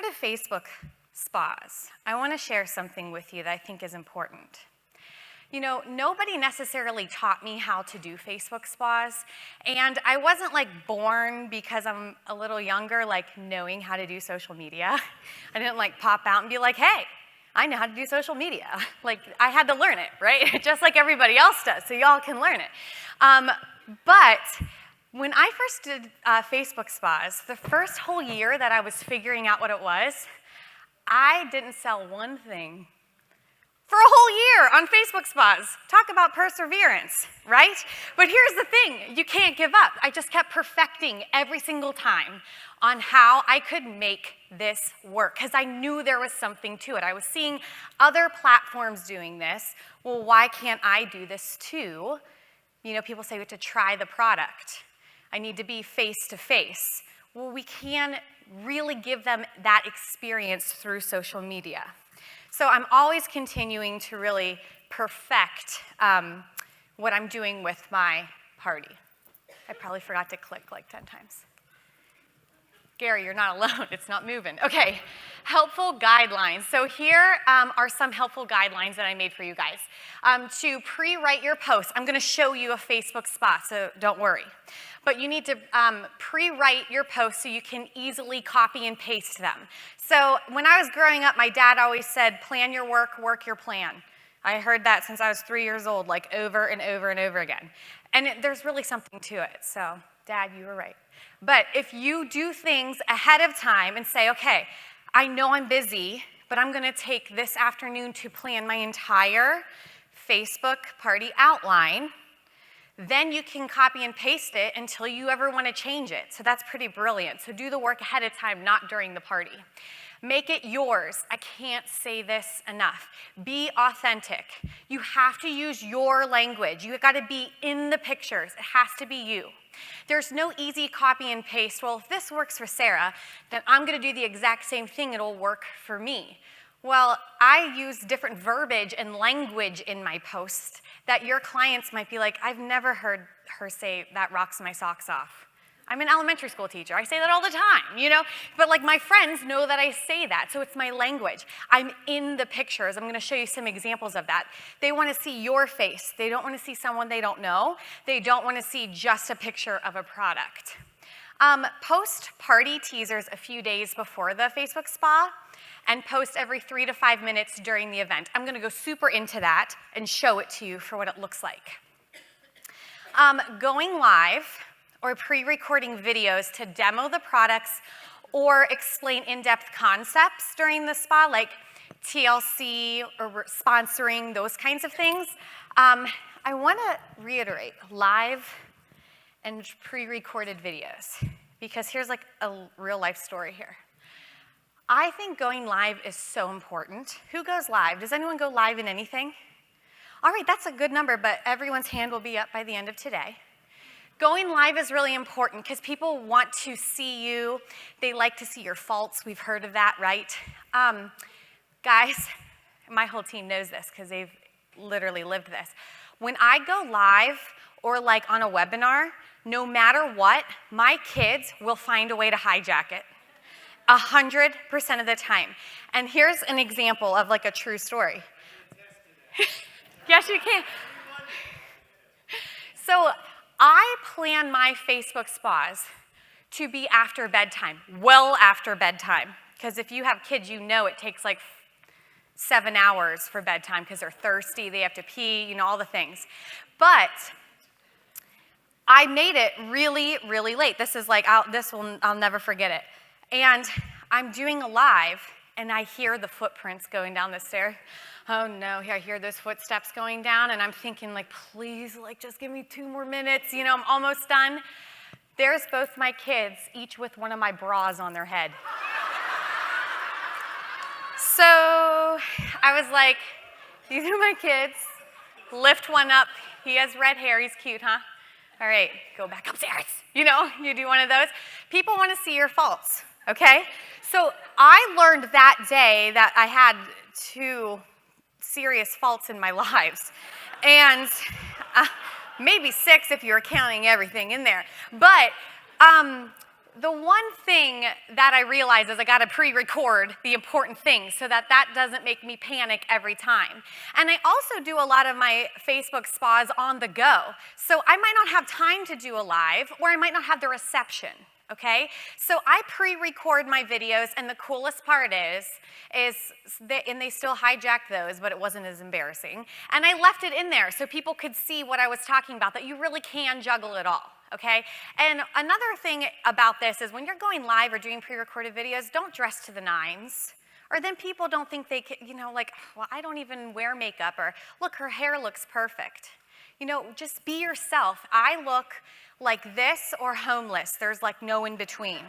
to Facebook spas, I want to share something with you that I think is important. You know, nobody necessarily taught me how to do Facebook spas, and I wasn't like born because I'm a little younger, like knowing how to do social media. I didn't like pop out and be like, hey, I know how to do social media. Like, I had to learn it, right? Just like everybody else does, so y'all can learn it. But when I first did Facebook spas, the first whole year that I was figuring out what it was, I didn't sell one thing for a whole year on Facebook spas. Talk about perseverance, right? But here's the thing, you can't give up. I just kept perfecting every single time on how I could make this work, because I knew there was something to it. I was seeing other platforms doing this. Well, why can't I do this too? You know, people say we have to try the product. I need to be face-to-face. Well, we can really give them that experience through social media. So I'm always continuing to really perfect what I'm doing with my party. I probably forgot to click like 10 times. Gary, you're not alone. It's not moving. Okay, helpful guidelines. So here are some helpful guidelines that I made for you guys. To pre-write your posts, I'm going to show you a Facebook spa, so don't worry. But you need to pre-write your posts so you can easily copy and paste them. So when I was growing up, my dad always said, plan your work, work your plan. I heard that since I was 3 years old, like over and over and over again. And there's really something to it, so Dad, you were right. But if you do things ahead of time and say, okay, I know I'm busy, but I'm gonna take this afternoon to plan my entire Facebook party outline, then you can copy and paste it until you ever want to change it. So that's pretty brilliant. So do the work ahead of time, not during the party. Make it yours. I can't say this enough. Be authentic. You have to use your language. You've got to be in the pictures. It has to be you. There's no easy copy and paste. Well, if this works for Sarah, then I'm going to do the exact same thing. It'll work for me. Well, I use different verbiage and language in my posts that your clients might be like, I've never heard her say, that rocks my socks off. I'm an elementary school teacher. I say that all the time, you know? But like my friends know that I say that, so it's my language. I'm in the pictures. I'm going to show you some examples of that. They want to see your face. They don't want to see someone they don't know. They don't want to see just a picture of a product. Post party teasers a few days before the Facebook spa, and post every 3 to 5 minutes during the event. I'm going to go super into that and show it to you for what it looks like. Going live or pre-recording videos to demo the products or explain in-depth concepts during the spa, like TLC or sponsoring, those kinds of things. I want to reiterate live and pre-recorded videos, because here's like a real-life story here. I think going live is so important. Who goes live? Does anyone go live in anything? All right, that's a good number, but everyone's hand will be up by the end of today. Going live is really important because people want to see you. They like to see your faults. We've heard of that, right? Guys, my whole team knows this because they've literally lived this. When I go live or like on a webinar, no matter what, my kids will find a way to hijack it. 100% of the time. And here's an example of like a true story. Yes, you can. So I plan my Facebook spas to be after bedtime, well after bedtime. Because if you have kids, you know it takes like 7 hours for bedtime because they're thirsty, they have to pee, you know, all the things. But I made it really, really late. This is like, I'll never forget it. And I'm doing a live, and I hear the footprints going down the stairs. Oh no, I hear those footsteps going down, and I'm thinking like, please, like just give me 2 more minutes, you know, I'm almost done. There's both my kids, each with one of my bras on their head. So I was like, these are my kids. Lift one up. He has red hair, he's cute, huh? All right, go back upstairs. You know, you do one of those. People want to see your faults, okay? So I learned that day that I had 2 serious faults in my lives. And maybe 6 if you're counting everything in there. But the one thing that I realize is I gotta pre-record the important things so that that doesn't make me panic every time. And I also do a lot of my Facebook spas on the go. So I might not have time to do a live, or I might not have the reception, okay? So I pre-record my videos, and the coolest part is and they still hijacked those, but it wasn't as embarrassing. And I left it in there so people could see what I was talking about, that you really can juggle it all. Okay? And another thing about this is when you're going live or doing pre-recorded videos, don't dress to the nines. Or then people don't think they can, like, well, I don't even wear makeup, or look, her hair looks perfect. Just be yourself. I look like this or homeless. There's like no in between.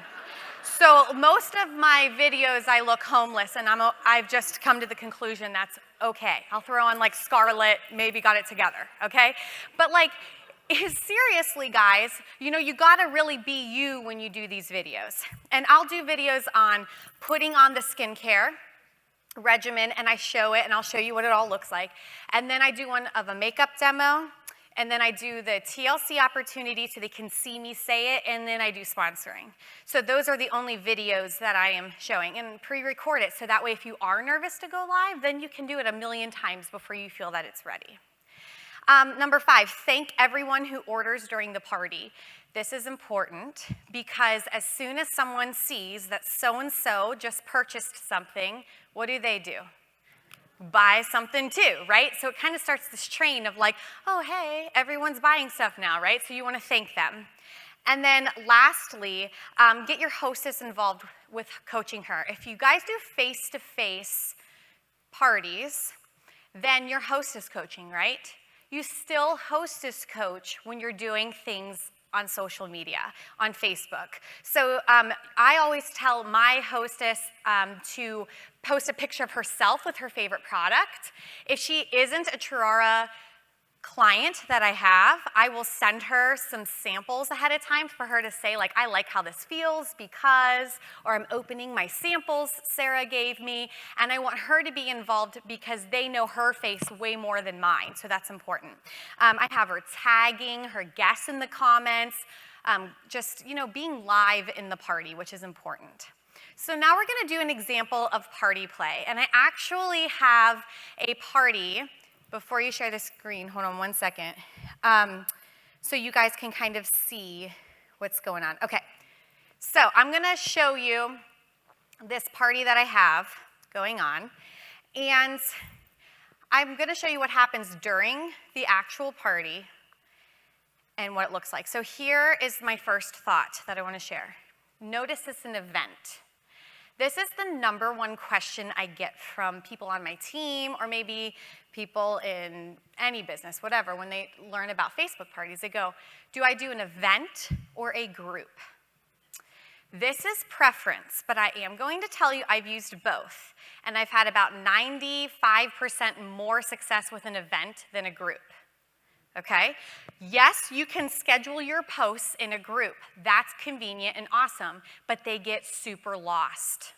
So most of my videos, I look homeless, and I've just come to the conclusion that's okay. I'll throw on like Scarlet, maybe got it together, okay? But like, seriously, guys, you gotta really be you when you do these videos. And I'll do videos on putting on the skincare regimen, and I show it, and I'll show you what it all looks like. And then I do one of a makeup demo, and then I do the TLC opportunity so they can see me say it, and then I do sponsoring. So those are the only videos that I am showing, and pre-record it, so that way if you are nervous to go live, then you can do it 1,000,000 times before you feel that it's ready. Number 5, thank everyone who orders during the party. This is important because as soon as someone sees that so-and-so just purchased something, what do? Buy something too, right? So it kind of starts this train of like, oh, hey, everyone's buying stuff now, right? So you want to thank them. And then lastly, get your hostess involved with coaching her. If you guys do face-to-face parties, then you're hostess coaching, right? You still hostess coach when you're doing things on social media, on Facebook. So I always tell my hostess to post a picture of herself with her favorite product. If she isn't a Trurara client that I have, I will send her some samples ahead of time for her to say, like, I like how this feels because, or I'm opening my samples Sara gave me, and I want her to be involved because they know her face way more than mine, so that's important. I have her tagging her guests in the comments, just, being live in the party, which is important. So now we're gonna do an example of party play, and I actually have a party. Before you share the screen, hold on one second, so you guys can kind of see what's going on. Okay, so I'm gonna show you this party that I have going on, and I'm gonna show you what happens during the actual party and what it looks like. So here is my first thought that I wanna share. Notice it's an event. This is the #1 question I get from people on my team, or maybe people in any business, whatever, when they learn about Facebook parties. They go, do I do an event or a group? This is preference, but I am going to tell you I've used both, and I've had about 95% more success with an event than a group. Okay? Yes, you can schedule your posts in a group. That's convenient and awesome, but they get super lost.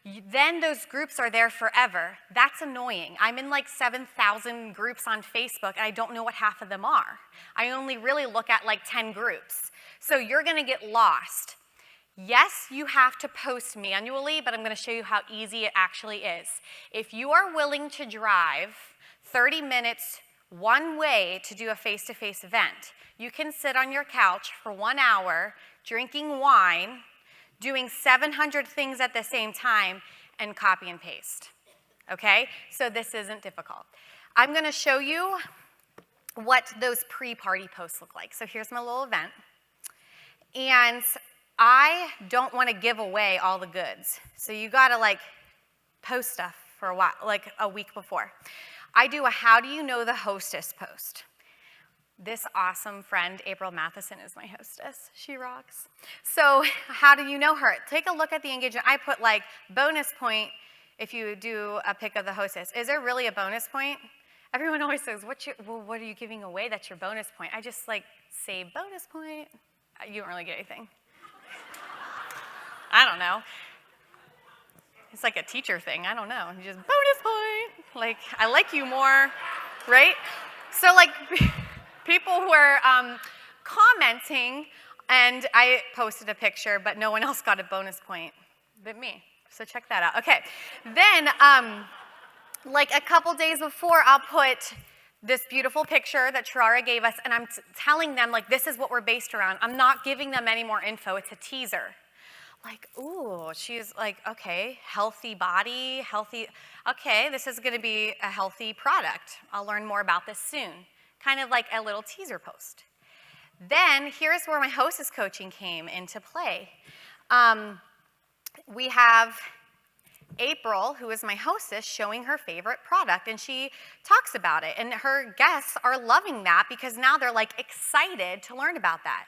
Then those groups are there forever. That's annoying. I'm in like 7,000 groups on Facebook, and I don't know what half of them are. I only really look at like 10 groups. So you're gonna get lost. Yes, you have to post manually, but I'm gonna show you how easy it actually is. If you are willing to drive 30 minutes one way to do a face-to-face event, you can sit on your couch for 1 hour, drinking wine, doing 700 things at the same time, and copy and paste, okay? So this isn't difficult. I'm gonna show you what those pre-party posts look like. So here's my little event. And I don't wanna give away all the goods. So you gotta like post stuff for a while, like a week before. I do a how do you know the hostess post. This awesome friend, April Matheson, is my hostess. She rocks. So how do you know her? Take a look at the engagement. I put like bonus point if you do a pic of the hostess. Is there really a bonus point? Everyone always says, well, what are you giving away that's your bonus point? I just like say bonus point. You don't really get anything. I don't know. It's like a teacher thing. I don't know. You just bonus point. Like, I like you more, right? So like, people who are commenting And I posted a picture, but no one else got a bonus point but me. So check that out. Okay, then like a couple days before, I'll put this beautiful picture that Sara gave us, and I'm telling them, like, this is what we're based around. I'm not giving them any more info. It's a teaser. Like, ooh, she's like, okay, healthy body, healthy, okay, this is gonna be a healthy product. I'll learn more about this soon. Kind of like a little teaser post. Then here's where my hostess coaching came into play. We have April, who is my hostess, showing her favorite product, and she talks about it, and her guests are loving that because now they're like excited to learn about that.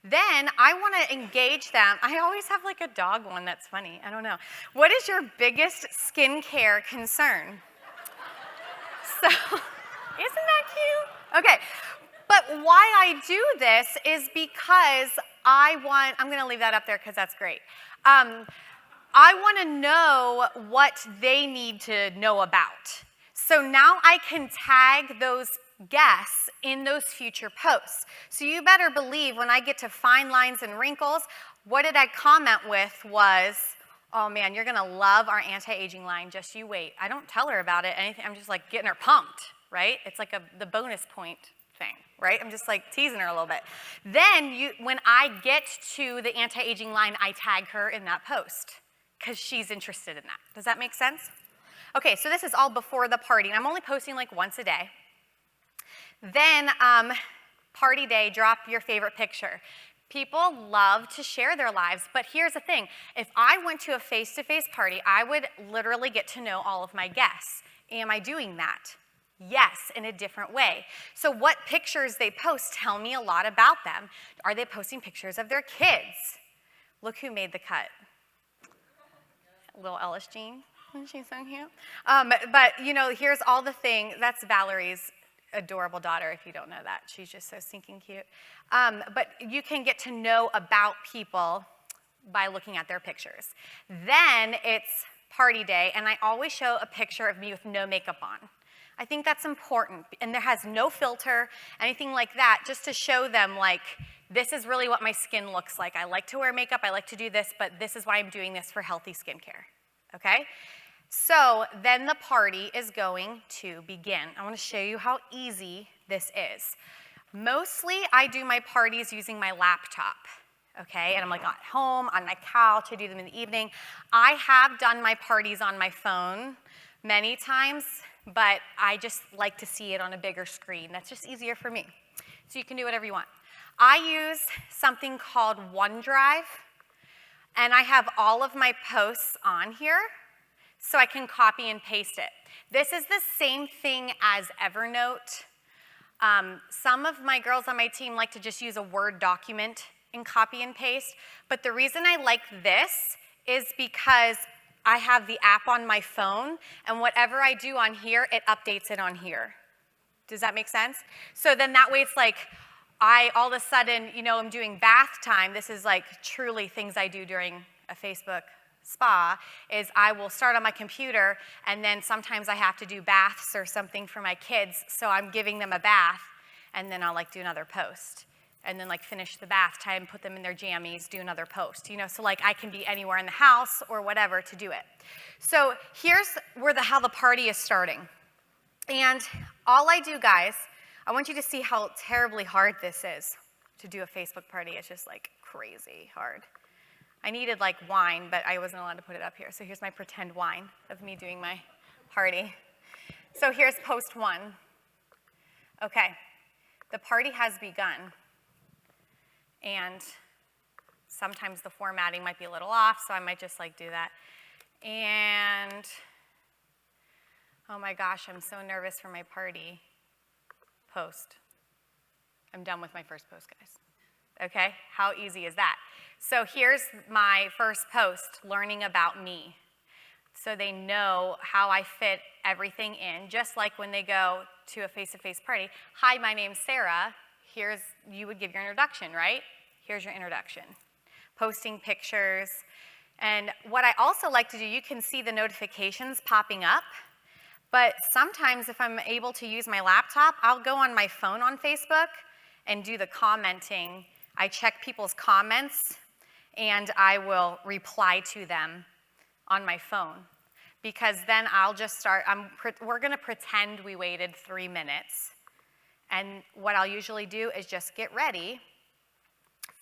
Then I want to engage them. I always have like a dog one that's funny. I don't know. What is your biggest skincare concern? So, isn't that cute? Okay, but why I do this is because I'm going to leave that up there because that's great. I want to know what they need to know about. So now I can tag those guests in those future posts. So you better believe when I get to fine lines and wrinkles, what did I comment with was, oh man, you're gonna love our anti-aging line, just you wait. I don't tell her about it, anything, I'm just like getting her pumped, right? It's like the bonus point thing, right? I'm just like teasing her a little bit. Then when I get to the anti-aging line, I tag her in that post because she's interested in that. Does that make sense? Okay, so this is all before the party, and I'm only posting like once a day. Then party day, drop your favorite picture. People love to share their lives, but here's the thing. If I went to a face-to-face party, I would literally get to know all of my guests. Am I doing that? Yes, in a different way. So what pictures they post tell me a lot about them. Are they posting pictures of their kids? Look who made the cut. Little Ellis Jean. She's so cute. But you know, here's all the thing. That's Valerie's adorable daughter, if you don't know that. She's just so stinking cute. But you can get to know about people by looking at their pictures. Then it's party day, and I always show a picture of me with no makeup on. I think that's important, and there has no filter, anything like that, just to show them, like, this is really what my skin looks like. I like to wear makeup, I like to do this, but this is why I'm doing this for healthy skincare, okay? So then the party is going to begin. I want to show you how easy this is. Mostly I do my parties using my laptop, okay? And I'm like at home, on my couch, I do them in the evening. I have done my parties on my phone many times, but I just like to see it on a bigger screen. That's just easier for me. So you can do whatever you want. I use something called OneDrive, and I have all of my posts on here, so I can copy and paste it. This is the same thing as Evernote. Some of my girls on my team like to just use a Word document and copy and paste, but the reason I like this is because I have the app on my phone, and whatever I do on here, it updates it on here. Does that make sense? So then that way it's like, all of a sudden, you know, I'm doing bath time. This is like truly things I do during a Facebook spa, is I will start on my computer, and then sometimes I have to do baths or something for my kids, so I'm giving them a bath, and then I'll like do another post, and then like finish the bath time, put them in their jammies, do another post, you know, so like I can be anywhere in the house or whatever to do it. So here's where how the party is starting. And all I do, guys, I want you to see how terribly hard this is to do a Facebook party. It's just like crazy hard. I needed like wine, but I wasn't allowed to put it up here. So here's my pretend wine of me doing my party. So here's post one. Okay, the party has begun. And sometimes the formatting might be a little off, so I might just like do that. And, oh my gosh, I'm so nervous for my party. Post. I'm done with my first post, guys. Okay, how easy is that? So here's my first post, learning about me. So they know how I fit everything in, just like when they go to a face-to-face party. Hi, my name's Sara. You would give your introduction, right? Here's your introduction. Posting pictures. And what I also like to do, you can see the notifications popping up, but sometimes if I'm able to use my laptop, I'll go on my phone on Facebook and do the commenting I check people's comments, and I will reply to them on my phone. Because then I'll just start, we're gonna pretend we waited 3 minutes. And what I'll usually do is just get ready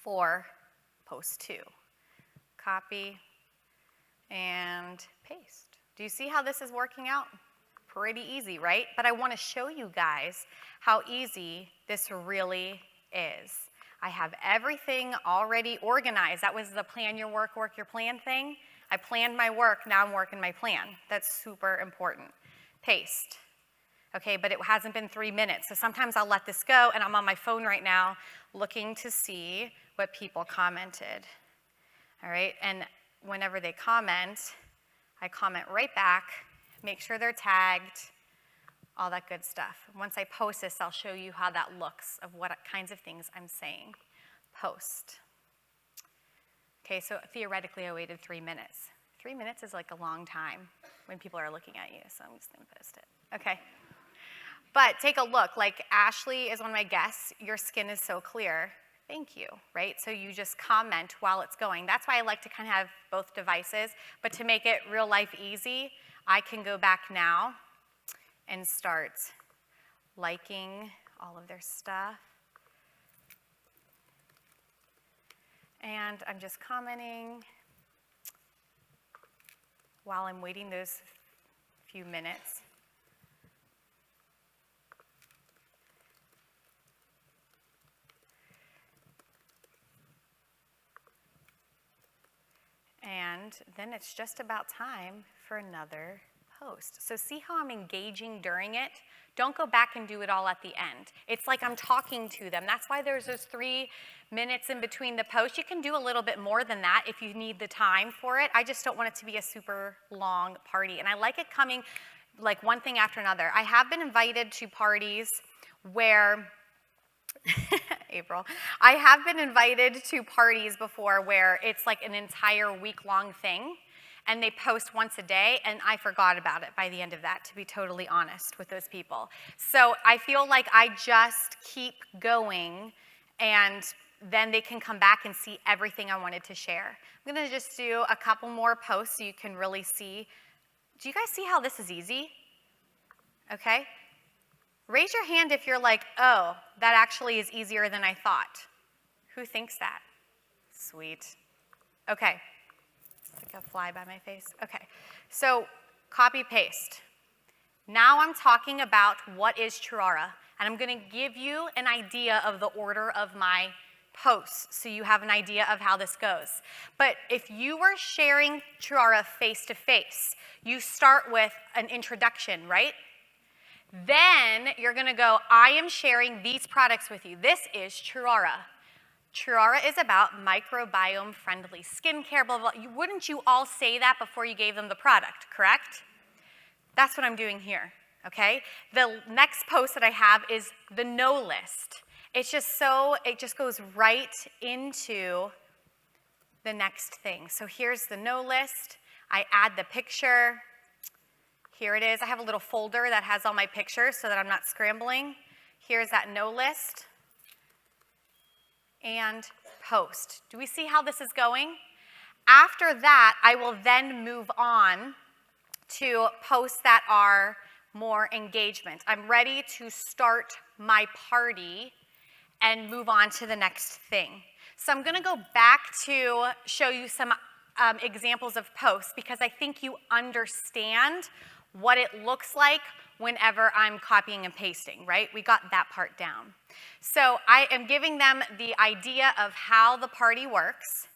for post 2. Copy and paste. Do you see how this is working out? Pretty easy, right? But I wanna show you guys how easy this really is. I have everything already organized. That was the plan your work, work your plan thing. I planned my work, now I'm working my plan. That's super important. Paste. Okay, but it hasn't been 3 minutes, so sometimes I'll let this go, and I'm on my phone right now looking to see what people commented. All right, and whenever they comment, I comment right back, make sure they're tagged, all that good stuff. Once I post this, I'll show you how that looks, of what kinds of things I'm saying. Post. Okay, so theoretically I waited 3 minutes. 3 minutes is like a long time when people are looking at you, so I'm just gonna post it. Okay. But take a look, like Ashley is one of my guests, your skin is so clear. Thank you, right? So you just comment while it's going. That's why I like to kind of have both devices, but to make it real life easy, I can go back now and start liking all of their stuff. And I'm just commenting while I'm waiting those few minutes. And then it's just about time for another post. So see how I'm engaging during it? Don't go back and do it all at the end. It's like I'm talking to them. That's why there's those 3 minutes in between the posts. You can do a little bit more than that if you need the time for it. I just don't want it to be a super long party. And I like it coming like one thing after another. I have been invited to parties where April. I have been invited to parties before where it's like an entire week-long thing, and they post once a day, and I forgot about it by the end of that, to be totally honest with those people. So I feel like I just keep going, and then they can come back and see everything I wanted to share. I'm gonna just do a couple more posts so you can really see. Do you guys see how this is easy? Okay. Raise your hand if you're like, oh, that actually is easier than I thought. Who thinks that? Sweet. Okay. It's like a fly by my face. Okay. So copy paste. Now I'm talking about what is Churara, and I'm going to give you an idea of the order of my posts so you have an idea of how this goes. But if you were sharing Churara face to face, you start with an introduction, right? Then you're going to go, I am sharing these products with you. This is Churara. Churara is about microbiome-friendly skincare, blah, blah, blah. Wouldn't you all say that before you gave them the product, correct? That's what I'm doing here, okay? The next post that I have is the no list. It's just so, it just goes right into the next thing. So here's the no list. I add the picture. Here it is. I have a little folder that has all my pictures so that I'm not scrambling. Here's that no list. And post. Do we see how this is going? After that, I will then move on to posts that are more engagement. I'm ready to start my party and move on to the next thing. So I'm going to go back to show you some examples of posts because I think you understand what it looks like whenever I'm copying and pasting, right? We got that part down. So I am giving them the idea of how the party works,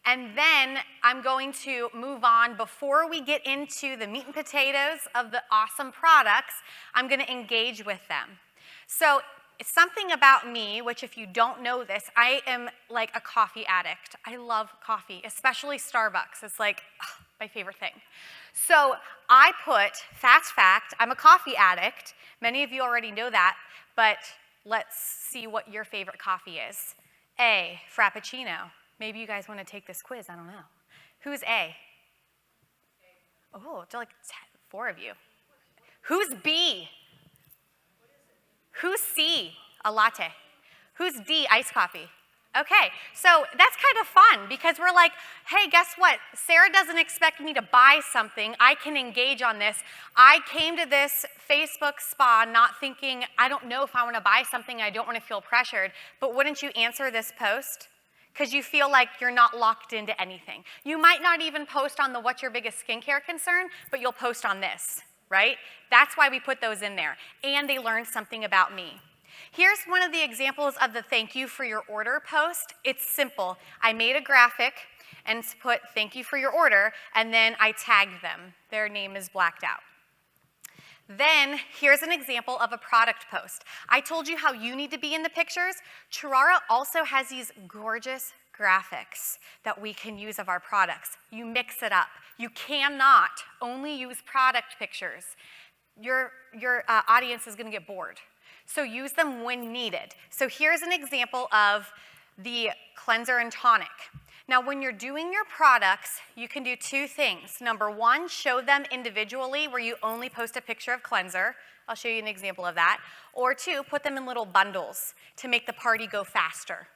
and then I'm going to move on. Before we get into the meat and potatoes of the awesome products, I'm going to engage with them. So it's something about me, which if you don't know this, I am like a coffee addict. I love coffee, especially Starbucks. It's like my favorite thing. So I put, fast fact, I'm a coffee addict. Many of you already know that, but let's see what your favorite coffee is. A, Frappuccino. Maybe you guys want to take this quiz, I don't know. Who's A? Oh, it's like 4 of you. Who's B? Who's C? A latte. Who's D? Iced coffee. Okay, so that's kind of fun because we're like, hey, guess what? Sara doesn't expect me to buy something. I can engage on this. I came to this Facebook spa not thinking, I don't know if I want to buy something. I don't want to feel pressured. But wouldn't you answer this post? Because you feel like you're not locked into anything. You might not even post on the what's your biggest skincare concern, but you'll post on this, right? That's why we put those in there. And they learned something about me. Here's one of the examples of the thank you for your order post. It's simple. I made a graphic and put thank you for your order, and then I tagged them. Their name is blacked out. Then here's an example of a product post. I told you how you need to be in the pictures. Charara also has these gorgeous graphics that we can use of our products. You mix it up. You cannot only use product pictures. Your audience is going to get bored. So use them when needed. So here's an example of the cleanser and tonic. Now, when you're doing your products, you can do two things. Number one, show them individually where you only post a picture of cleanser. I'll show you an example of that. Or two, put them in little bundles to make the party go faster.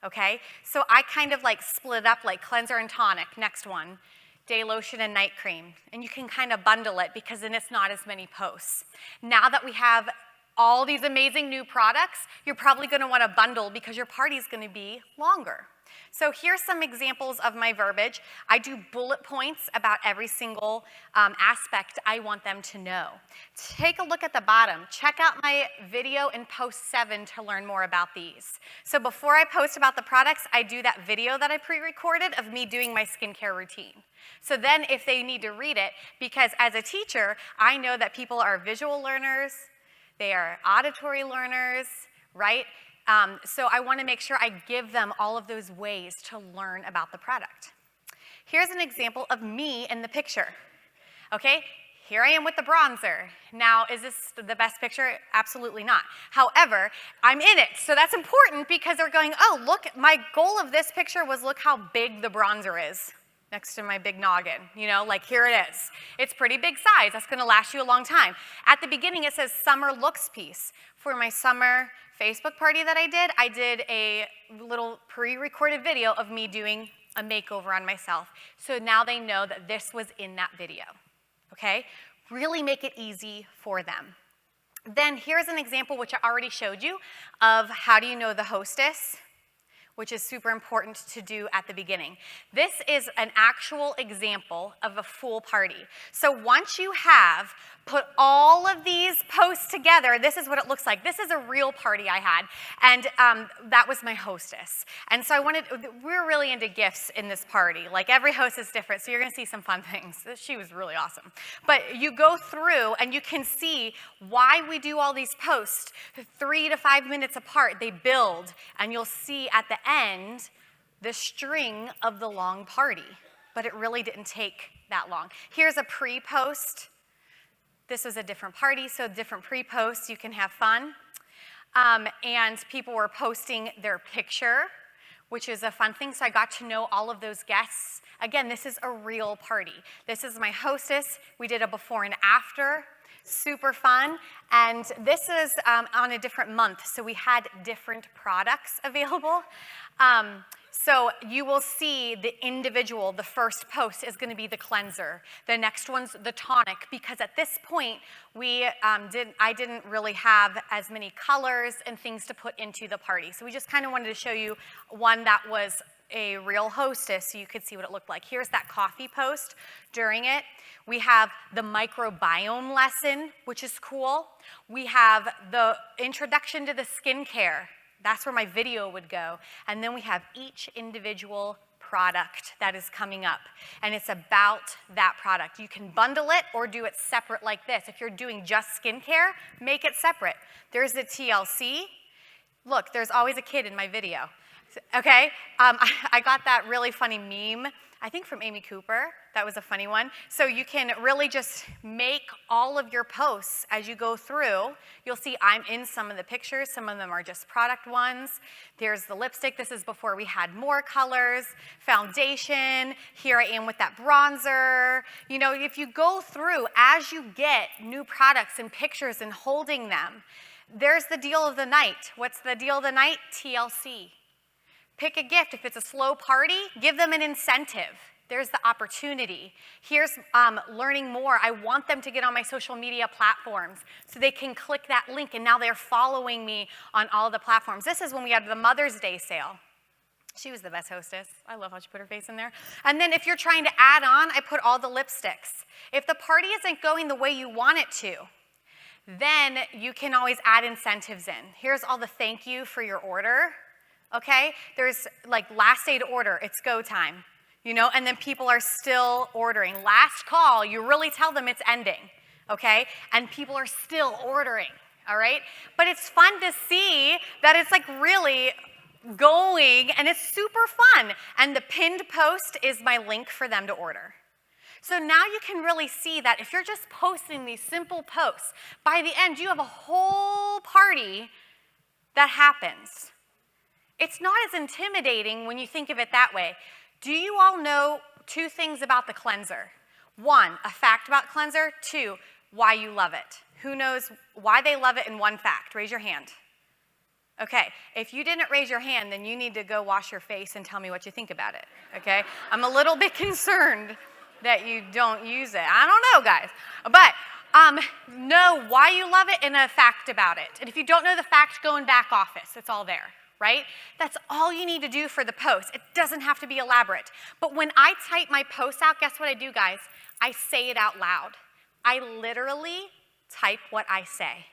Okay? So I kind of like split up like cleanser and tonic, next one, day lotion and night cream. And you can kind of bundle it because then it's not as many posts. Now that we have all these amazing new products, you're probably going to want to bundle because your party is going to be longer. So here's some examples of my verbiage. I do bullet points about every single aspect I want them to know. Take a look at the bottom. Check out my video in post 7 to learn more about these. So before I post about the products, I do that video that I pre-recorded of me doing my skincare routine. So then if they need to read it, because as a teacher, I know that people are visual learners, they are auditory learners, right? So I want to make sure I give them all of those ways to learn about the product. Here's an example of me in the picture. Okay, here I am with the bronzer. Now, is this the best picture? Absolutely not. However, I'm in it, so that's important because they're going, oh, look, my goal of this picture was look how big the bronzer is next to my big noggin, you know, like here it is. It's pretty big size, that's gonna last you a long time. At the beginning it says summer looks piece. For my summer Facebook party that I did a little pre-recorded video of me doing a makeover on myself. So now they know that this was in that video, okay? Really make it easy for them. Then here's an example which I already showed you of how do you know the hostess, which is super important to do at the beginning. This is an actual example of a full party. So once you have put all of these posts together, this is what it looks like. This is a real party I had, and that was my hostess. And so we're really into gifts in this party. Like every host is different, so you're gonna see some fun things. She was really awesome. But you go through and you can see why we do all these posts 3 to 5 minutes apart. They build, and you'll see at the end the string of the long party. But it really didn't take that long. Here's a pre-post. This was a different party, so different pre-posts, you can have fun. And people were posting their picture, which is a fun thing, so I got to know all of those guests. Again, this is a real party. This is my hostess. We did a before and after, super fun. And this is on a different month, so we had different products available. So you will see the individual, the first post is going to be the cleanser. The next one's the tonic, because at this point, I didn't really have as many colors and things to put into the party. So we just kind of wanted to show you one that was a real hostess so you could see what it looked like. Here's that coffee post during it. We have the microbiome lesson, which is cool. We have the introduction to the skincare. That's where my video would go. And then we have each individual product that is coming up. And it's about that product. You can bundle it or do it separate like this. If you're doing just skincare, make it separate. There's the TLC. Look, there's always a kid in my video. Okay? I got that really funny meme, I think from Amy Cooper. That was a funny one. So you can really just make all of your posts as you go through. You'll see I'm in some of the pictures. Some of them are just product ones. There's the lipstick. This is before we had more colors. Foundation. Here I am with that bronzer. You know, if you go through, as you get new products and pictures and holding them, there's the deal of the night. What's the deal of the night? TLC. pick a gift. If it's a slow party, give them an incentive. There's the opportunity. Here's learning more. I want them to get on my social media platforms so they can click that link, and now they're following me on all of the platforms. This is when we had the Mother's Day sale. She was the best hostess. I love how she put her face in there. And then if you're trying to add on, I put all the lipsticks. If the party isn't going the way you want it to, then you can always add incentives in. Here's all the thank you for your order, okay? There's like last day to order, it's go time, you know, and then people are still ordering. Last call, you really tell them it's ending, okay? And people are still ordering, all right? But it's fun to see that it's like really going, and it's super fun. And the pinned post is my link for them to order. So now you can really see that if you're just posting these simple posts, by the end you have a whole party that happens. It's not as intimidating when you think of it that way. Do you all know 2 things about the cleanser? 1, a fact about cleanser. 2, why you love it. Who knows why they love it in 1 fact? Raise your hand. Okay, if you didn't raise your hand, then you need to go wash your face and tell me what you think about it, okay? I'm a little bit concerned that you don't use it. I don't know, guys. But know why you love it and a fact about it. And if you don't know the fact, go in back office. It's all there, right? That's all you need to do for the post. It doesn't have to be elaborate. But when I type my post out, guess what I do, guys? I say it out loud. I literally type what I say.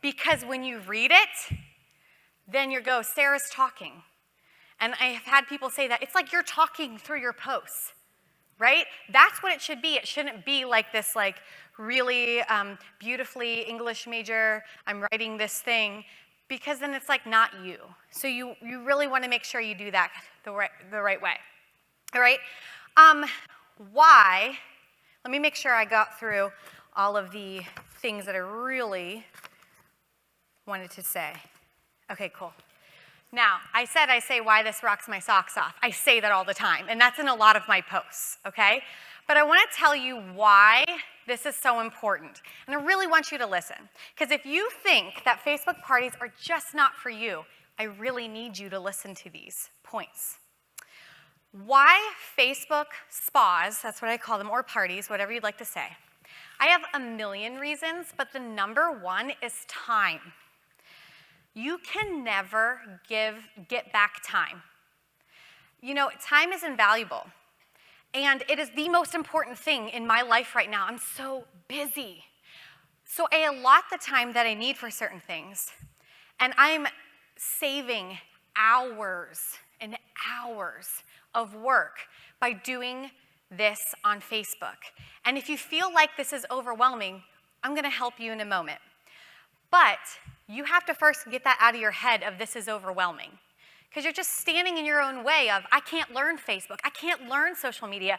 Because when you read it, then you go, Sarah's talking. And I have had people say that. It's like you're talking through your posts, right? That's what it should be. It shouldn't be like this like really beautifully English major, I'm writing this thing, because then it's like not you. So you really want to make sure you do that the right way. All right? Why? Let me make sure I got through all of the things that I really wanted to say. Okay, cool. Now, I say why this rocks my socks off. I say that all the time, and that's in a lot of my posts, okay? But I want to tell you why this is so important, and I really want you to listen. Because if you think that Facebook parties are just not for you, I really need you to listen to these points. Why Facebook spas, that's what I call them, or parties, whatever you'd like to say. I have a million reasons, but the number 1 is time. You can never get back time. You know, time is invaluable. And it is the most important thing in my life right now. I'm so busy. So I allot the time that I need for certain things. And I'm saving hours and hours of work by doing this on Facebook. And if you feel like this is overwhelming, I'm going to help you in a moment. But you have to first get that out of your head of this is overwhelming. Because you're just standing in your own way of, I can't learn Facebook. I can't learn social media.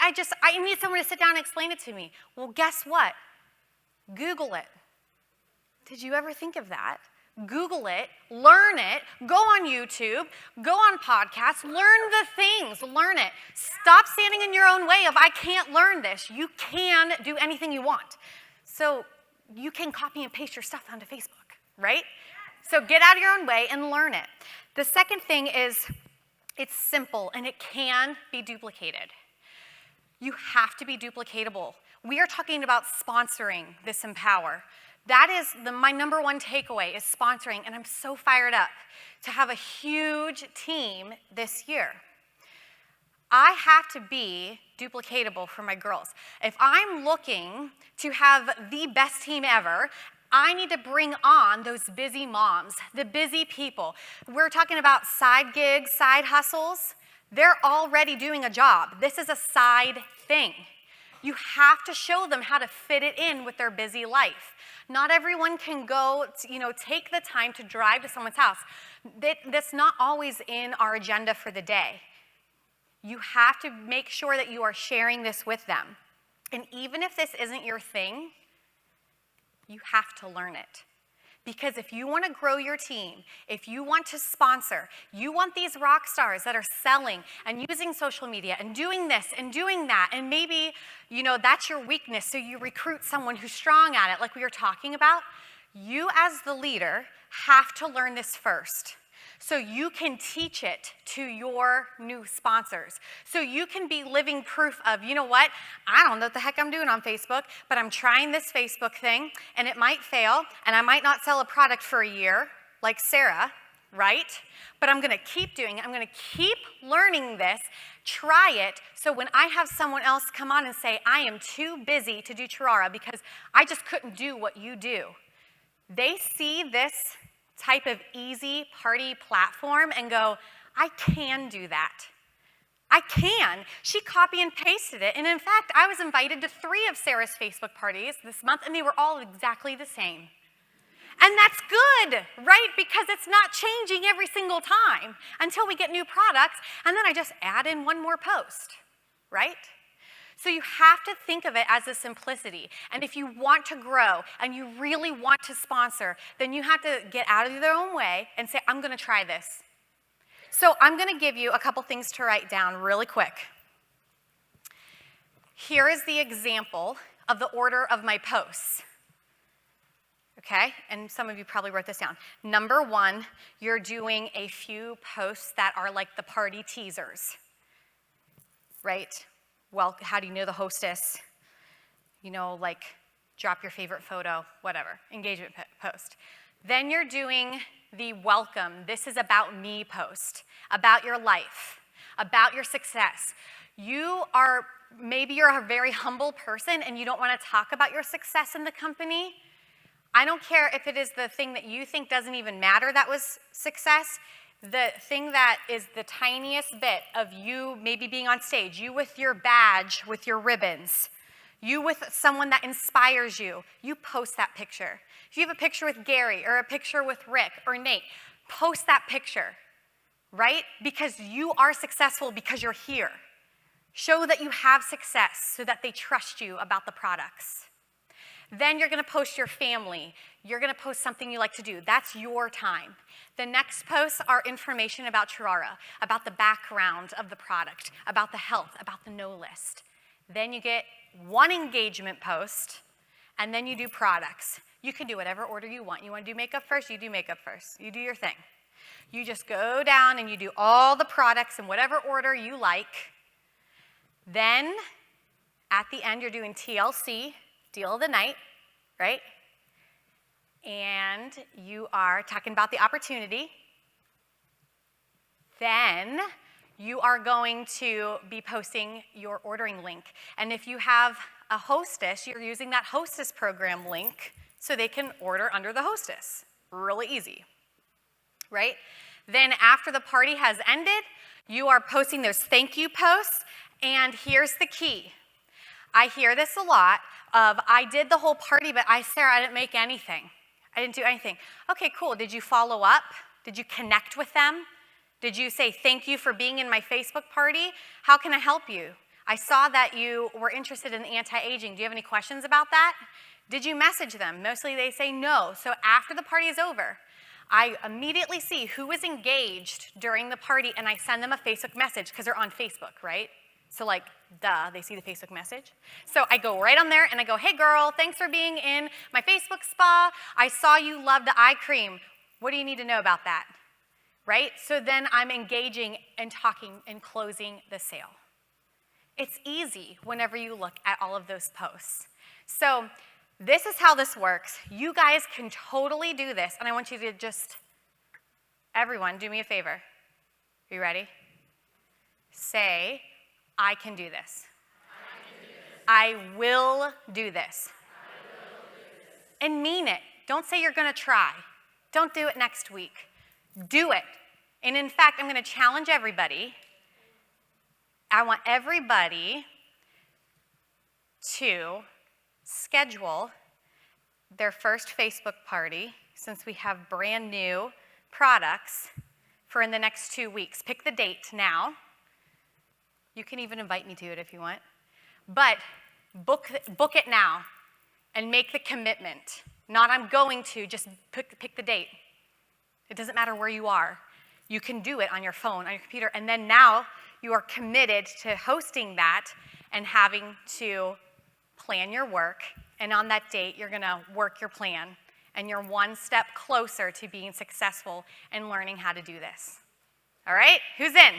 I need someone to sit down and explain it to me. Well, guess what? Google it. Did you ever think of that? Google it, learn it, go on YouTube, go on podcasts, learn the things, learn it. Stop standing in your own way of, I can't learn this. You can do anything you want. So you can copy and paste your stuff onto Facebook, right? So get out of your own way and learn it. The second thing is it's simple and it can be duplicated. You have to be duplicatable. We are talking about sponsoring this Empower. That is my number 1 takeaway is sponsoring, and I'm so fired up to have a huge team this year. I have to be duplicatable for my girls. If I'm looking to have the best team ever, I need to bring on those busy moms, the busy people. We're talking about side gigs, side hustles. They're already doing a job. This is a side thing. You have to show them how to fit it in with their busy life. Not everyone can go, take the time to drive to someone's house. That's not always in our agenda for the day. You have to make sure that you are sharing this with them. And even if this isn't your thing, you have to learn it. Because if you want to grow your team, if you want to sponsor, you want these rock stars that are selling and using social media and doing this and doing that, and maybe, that's your weakness, so you recruit someone who's strong at it, like we were talking about, you as the leader have to learn this first. so you can teach it to your new sponsors. So you can be living proof of, you know what, I don't know what the heck I'm doing on Facebook, but I'm trying this Facebook thing, and it might fail, and I might not sell a product for a year, like Sara, right? But I'm gonna keep doing it. I'm gonna keep learning this, try it, so when I have someone else come on and say, I am too busy to do Chirara because I just couldn't do what you do, they see this type of easy party platform and go, I can do that. I can. She copy and pasted it. And in fact, I was invited to 3 of Sara's Facebook parties this month, and they were all exactly the same. And that's good, right? Because it's not changing every single time until we get new products, and then I just add in one more post, right? So you have to think of it as a simplicity. And if you want to grow and you really want to sponsor, then you have to get out of your own way and say, I'm gonna try this. So I'm gonna give you a couple things to write down really quick. Here is the example of the order of my posts. Okay, and some of you probably wrote this down. Number 1, you're doing a few posts that are like the party teasers, right? Well, how do you know the hostess? You know, like drop your favorite photo, whatever, engagement post. Then you're doing the welcome, this is about me post, about your life, about your success. Maybe you're a very humble person and you don't want to talk about your success in the company. I don't care if it is the thing that you think doesn't even matter that was success. The thing that is the tiniest bit of you maybe being on stage, you with your badge, with your ribbons, you with someone that inspires you, you post that picture. If you have a picture with Gary or a picture with Rick or Nate, post that picture, right? Because you are successful because you're here. Show that you have success so that they trust you about the products. Then you're gonna post your family. You're gonna post something you like to do. That's your time. The next posts are information about Chirara, about the background of the product, about the health, about the no list. Then you get one engagement post, and then you do products. You can do whatever order you want. You wanna do makeup first, you do makeup first. You do your thing. You just go down and you do all the products in whatever order you like. Then, at the end, you're doing TLC, deal of the night, right? And you are talking about the opportunity. Then you are going to be posting your ordering link. And if you have a hostess, you're using that hostess program link so they can order under the hostess. Really easy, right? Then after the party has ended, you are posting those thank you posts. And here's the key. I hear this a lot of, I did the whole party, but Sara, I didn't make anything. I didn't do anything. Okay, cool. Did you follow up? Did you connect with them? Did you say, thank you for being in my Facebook party? How can I help you? I saw that you were interested in anti-aging. Do you have any questions about that? Did you message them? Mostly they say no. So after the party is over, I immediately see who was engaged during the party, and I send them a Facebook message because they're on Facebook, right? So like, duh, they see the Facebook message. So I go right on there and I go, hey girl, thanks for being in my Facebook spa. I saw you loved the eye cream. What do you need to know about that? Right? So then I'm engaging and talking and closing the sale. It's easy whenever you look at all of those posts. So this is how this works. You guys can totally do this, and I want you to just, everyone, do me a favor. Are you ready? Say, I can do this. I will do this. And mean it. Don't say you're going to try. Don't do it next week. Do it. And in fact, I'm going to challenge everybody. I want everybody to schedule their first Facebook party, since we have brand new products, for in the next 2 weeks. Pick the date now. You can even invite me to it if you want. But book it now and make the commitment. Not I'm going to, just pick the date. It doesn't matter where you are. You can do it on your phone, on your computer, and then now you are committed to hosting that and having to plan your work, and on that date, you're gonna work your plan and you're one step closer to being successful in learning how to do this. All right, who's in?